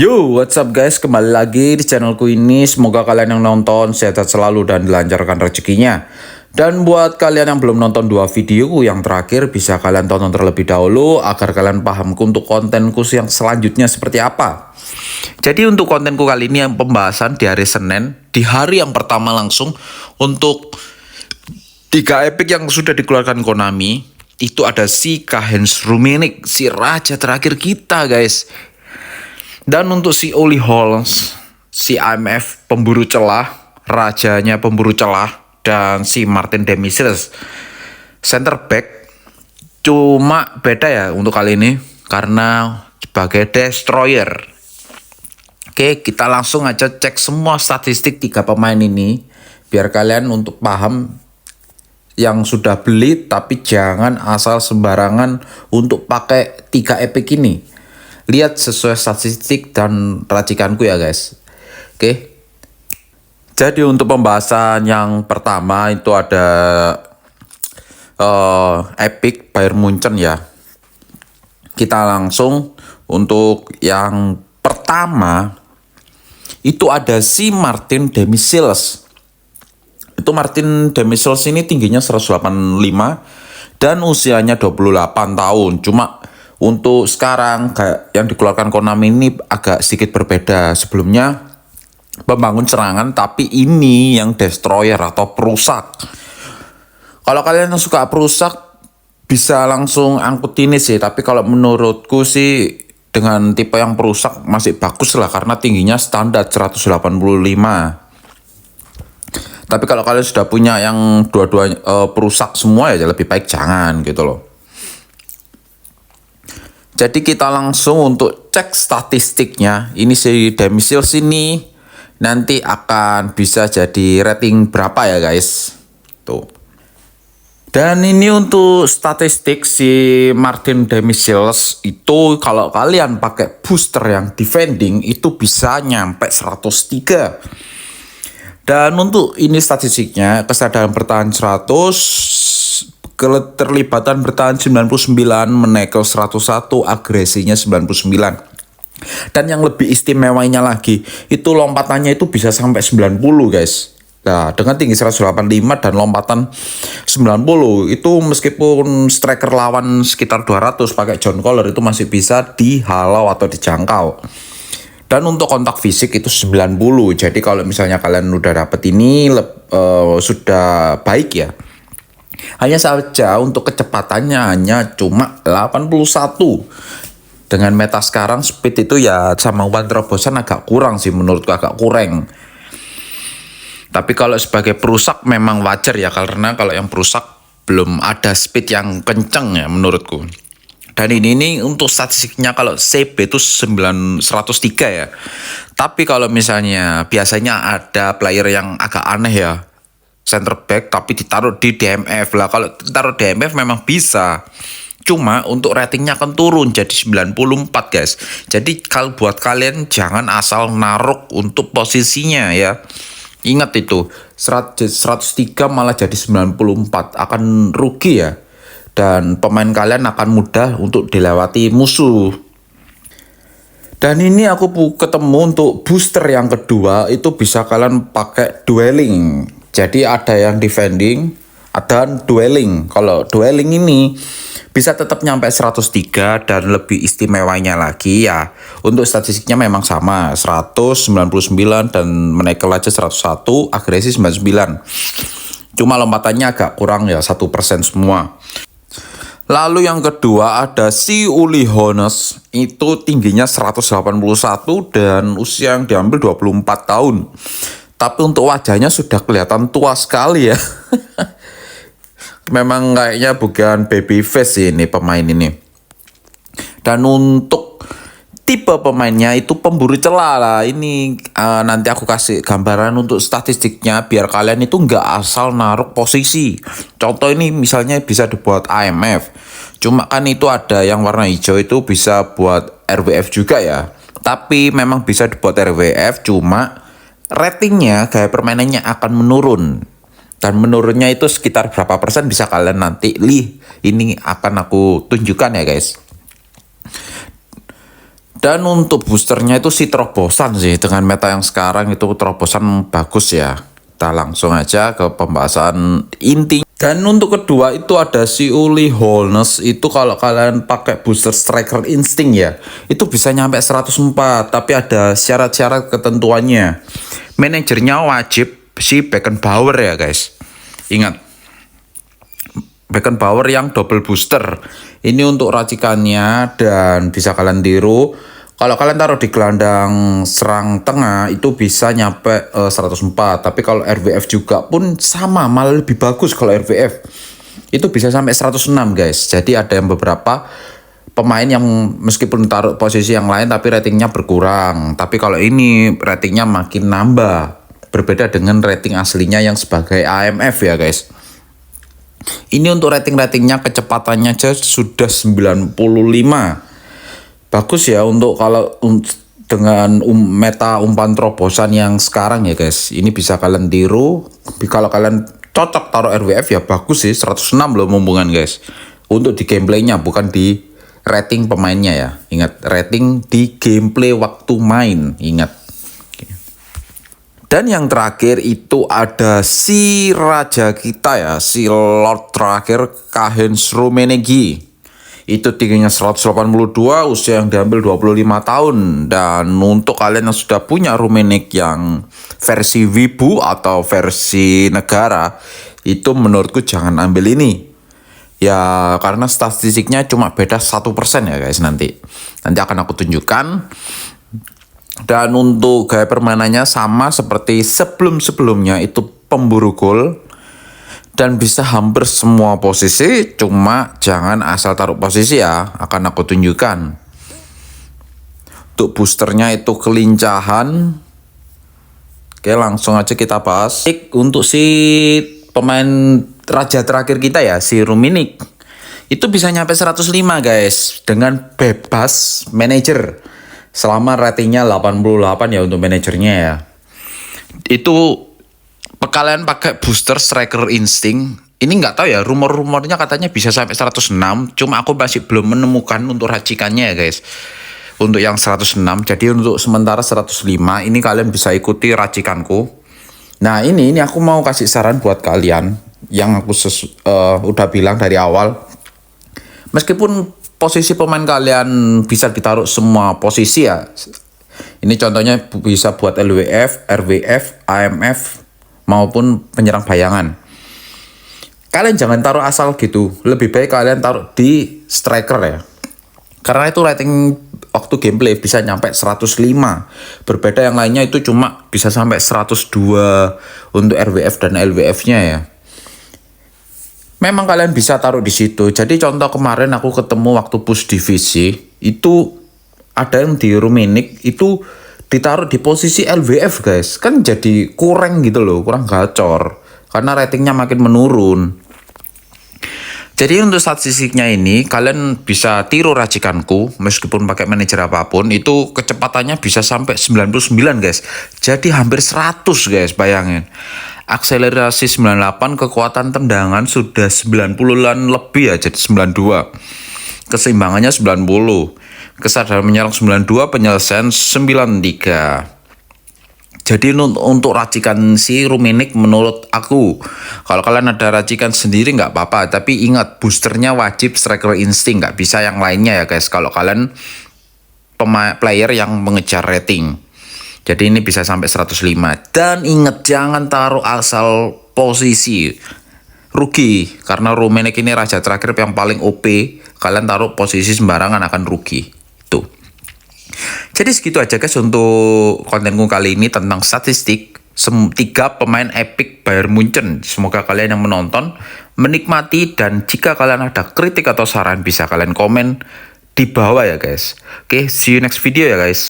Yo, what's up guys? Kembali lagi di channelku ini. Semoga kalian yang nonton sehat selalu dan dilancarkan rezekinya. Dan buat kalian yang belum nonton dua videoku yang terakhir, bisa kalian tonton terlebih dahulu agar kalian paham untuk kontenku yang selanjutnya seperti apa. Jadi untuk kontenku kali ini yang pembahasan di hari Senin, di hari yang pertama langsung untuk 3 epic yang sudah dikeluarkan Konami. Itu ada si Kahens Rummenigge, si raja terakhir kita guys. Dan untuk si Oli Holmes, si IMF pemburu celah, rajanya pemburu celah, dan si Martin Demichelis center back. Cuma beda ya untuk kali ini karena sebagai destroyer. Oke, kita langsung aja cek semua statistik 3 pemain ini biar kalian untuk paham yang sudah beli, tapi jangan asal sembarangan untuk pakai 3 epic ini. Lihat sesuai statistik dan racikanku ya guys. Oke. Jadi untuk pembahasan yang pertama itu ada epic Bayern Munchen ya. Kita langsung untuk yang pertama itu ada si Martin Demichelis. Itu Martin Demichelis ini tingginya 185 dan usianya 28 tahun. Cuma untuk sekarang kayak yang dikeluarkan Konami ini agak sedikit berbeda. Sebelumnya pembangun serangan, tapi ini yang destroyer atau perusak. Kalau kalian yang suka perusak bisa langsung angkut ini sih. Tapi kalau menurutku sih dengan tipe yang perusak masih bagus lah karena tingginya standar 185. Tapi kalau kalian sudah punya yang dua-dua perusak semua ya lebih baik jangan gitu loh. Jadi kita langsung untuk cek statistiknya. Ini si Demichelis ini nanti akan bisa jadi rating berapa ya guys. Tuh. Dan ini untuk statistik si Martin Demichelis itu kalau kalian pakai booster yang defending itu bisa nyampe 103. Dan untuk ini statistiknya kesadaran bertahan 100, keterlibatan bertahan 99, menekel 101, agresinya 99. Dan yang lebih istimewanya lagi, itu lompatannya itu bisa sampai 90 guys. Nah, dengan tinggi 185 dan lompatan 90, itu meskipun striker lawan sekitar 200 pakai John Collar itu masih bisa dihalau atau dijangkau. Dan untuk kontak fisik itu 90. Jadi kalau misalnya kalian udah dapet ini sudah baik ya. Hanya saja untuk kecepatannya hanya cuma 81. Dengan meta sekarang speed itu ya sama one terobosan agak kurang sih, menurutku agak kurang. Tapi kalau sebagai perusak memang wajar ya, karena kalau yang perusak belum ada speed yang kenceng ya menurutku. Dan ini untuk statistiknya kalau CB itu 103 ya. Tapi kalau misalnya biasanya ada player yang agak aneh ya, center back tapi ditaruh di DMF lah. Kalau ditaruh DMF memang bisa, cuma untuk ratingnya akan turun jadi 94 guys. Jadi kalau buat kalian jangan asal naruh untuk posisinya ya. Ingat itu 103 malah jadi 94 akan rugi ya. Dan pemain kalian akan mudah untuk dilewati musuh. Dan ini aku ketemu untuk booster yang kedua itu bisa kalian pakai dueling. Jadi ada yang defending, ada dueling. Kalau dueling ini bisa tetap nyampe 103 dan lebih istimewanya lagi ya. Untuk statistiknya memang sama, 199 dan menekel aja 101, agresi 99. Cuma lompatannya agak kurang ya, 1% semua. Lalu yang kedua ada si Uli Holmes, itu tingginya 181 dan usia yang diambil 24 tahun. Tapi untuk wajahnya sudah kelihatan tua sekali ya. Memang kayaknya bukan baby face ini pemain ini. Dan untuk tipe pemainnya itu pemburu celah lah. Ini nanti aku kasih gambaran untuk statistiknya biar kalian itu nggak asal naruh posisi. Contoh ini misalnya bisa dibuat IMF. Cuma kan itu ada yang warna hijau itu bisa buat RWF juga ya. Tapi memang bisa dibuat RWF, cuma ratingnya gaya permainannya akan menurun. Dan menurunnya itu sekitar berapa persen bisa kalian nanti ini akan aku tunjukkan ya guys. Dan untuk boosternya itu si terobosan sih, dengan meta yang sekarang itu terobosan bagus ya. Kita langsung aja ke pembahasan inti. Dan untuk kedua itu ada si Uli Holness. Itu kalau kalian pakai booster Striker Instinct ya, itu bisa nyampe 104, tapi ada syarat-syarat ketentuannya. Manajernya wajib si Beckenbauer ya guys. Ingat, Beckenbauer yang double booster. Ini untuk racikannya dan bisa kalian tiru. Kalau kalian taruh di gelandang serang tengah itu bisa nyampe 104. Tapi kalau RWF juga pun sama, malah lebih bagus kalau RWF. Itu bisa sampai 106 guys. Jadi ada yang beberapa pemain yang meskipun taruh posisi yang lain tapi ratingnya berkurang. Tapi kalau ini ratingnya makin nambah. Berbeda dengan rating aslinya yang sebagai AMF ya guys. Ini untuk rating-ratingnya, kecepatannya aja sudah 95. Bagus ya untuk kalau dengan meta umpan terobosan yang sekarang ya guys. Ini bisa kalian tiru. Kalau kalian cocok taruh RWF ya bagus sih, 106 loh mumpungan guys. Untuk di gameplaynya, bukan di rating pemainnya ya. Ingat, rating di gameplay waktu main. Ingat. Dan yang terakhir itu ada si raja kita ya, si Lord terakhir, Kahinz Rummenigge. Itu tingginya 182, usia yang diambil 25 tahun. Dan untuk kalian yang sudah punya Rummenigge yang versi Wibu atau versi negara, itu menurutku jangan ambil ini. Ya karena statistiknya cuma beda 1% ya guys nanti. Nanti akan aku tunjukkan. Dan untuk gaya permainannya sama seperti sebelum-sebelumnya, itu pemburu gol. Dan bisa hampir semua posisi, cuma jangan asal taruh posisi ya, akan aku tunjukkan. Untuk boosternya itu kelincahan. Oke, langsung aja kita bahas. Untuk si pemain raja terakhir kita ya, si Rummenigge, itu bisa nyampe 105 guys, dengan bebas manajer. Selama ratingnya 88 ya untuk manajernya ya. Itu kalian pakai booster Striker Instinct. Ini nggak tahu ya, rumor-rumornya katanya bisa sampai 106. Cuma aku masih belum menemukan untuk racikannya ya guys. Untuk yang 106. Jadi untuk sementara 105. Ini kalian bisa ikuti racikanku. Nah ini aku mau kasih saran buat kalian. Yang aku udah bilang dari awal. Meskipun posisi pemain kalian bisa ditaruh semua posisi ya. Ini contohnya bisa buat LWF, RWF, AMF, maupun penyerang bayangan. Kalian jangan taruh asal gitu. Lebih baik kalian taruh di striker ya. Karena itu rating waktu gameplay bisa nyampe 105. Berbeda yang lainnya itu cuma bisa sampai 102 untuk RWF dan LWF-nya ya. Memang kalian bisa taruh di situ. Jadi contoh kemarin aku ketemu waktu push divisi, itu ada yang di Rummenigge itu ditaruh di posisi LWF guys. Kan jadi kurang gitu loh, kurang gacor. Karena ratingnya makin menurun. Jadi untuk statistiknya ini kalian bisa tiru racikanku meskipun pakai manajer apapun, itu kecepatannya bisa sampai 99 guys. Jadi hampir 100 guys, bayangin. Akselerasi 98, kekuatan tendangan sudah 90-an lebih ya, jadi 92. Keseimbangannya 90. Kesadaran menyerang 92, penyelesaian 93. Jadi untuk racikan si Rummenigge menurut aku, kalau kalian ada racikan sendiri nggak apa-apa, tapi ingat boosternya wajib Striker Instinct, nggak bisa yang lainnya ya guys. Kalau kalian player yang mengejar rating. Jadi ini bisa sampai 105. Dan ingat jangan taruh asal posisi. Rugi. Karena Rummenigge ini raja terakhir yang paling OP. Kalian taruh posisi sembarangan akan rugi. Tuh. Jadi segitu aja guys untuk kontenku kali ini tentang statistik 3 pemain epic Bayern Munchen. Semoga kalian yang menonton menikmati, dan jika kalian ada kritik atau saran bisa kalian komen di bawah ya guys. Oke, see you next video ya guys.